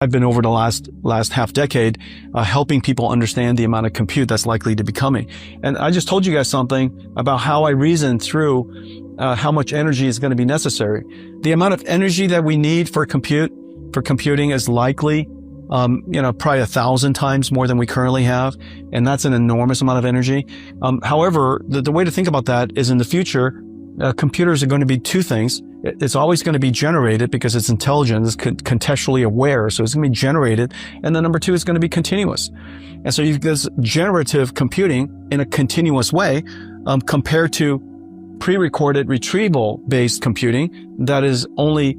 I've been over the last half decade helping people understand the amount of compute that's likely to be coming. And I just told you guys something about how I reasoned through how much energy is going to be necessary. The amount of energy that we need for computing is likely probably 1,000 times more than we currently have. And that's an enormous amount of energy. However, the way to think about that is in the future, computers are going to be two things. It's always going to be generated because it's intelligent, it's contextually aware. So it's going to be generated. And then number two, it's going to be continuous. And so you've this generative computing in a continuous way, compared to pre-recorded retrieval-based computing that is only,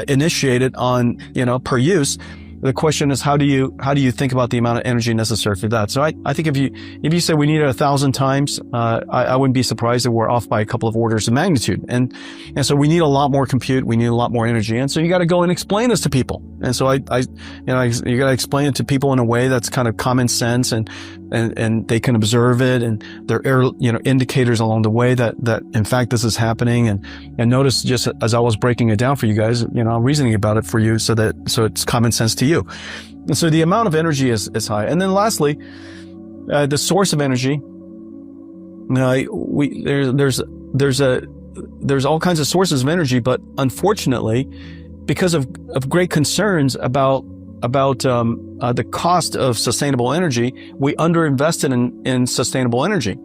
initiated on, per use. The question is, how do you think about the amount of energy necessary for that? So I think if you say we need it 1,000 times, I wouldn't be surprised if we're off by a couple of orders of magnitude. And so we need a lot more compute. We need a lot more energy. And so you got to go and explain this to people. And so you got to explain it to people in a way that's kind of common sense and they can observe it. And there are, indicators along the way that in fact this is happening. And notice just as I was breaking it down for you guys, I'm reasoning about it for you so it's common sense to you. And so the amount of energy is high. And then lastly, the source of energy. There's all kinds of sources of energy, but unfortunately, because of great concerns about the cost of sustainable energy, we underinvested in sustainable energy.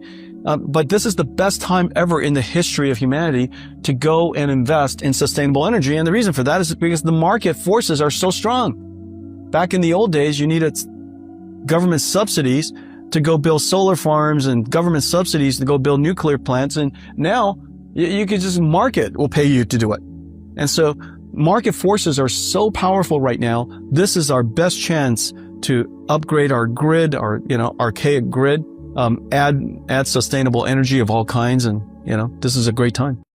But this is the best time ever in the history of humanity to go and invest in sustainable energy. And the reason for that is because the market forces are so strong. Back in the old days, you needed government subsidies to go build solar farms and government subsidies to go build nuclear plants. And now you can just market will pay you to do it. And so market forces are so powerful right now. This is our best chance to upgrade our grid, our, archaic grid, add sustainable energy of all kinds. And, this is a great time.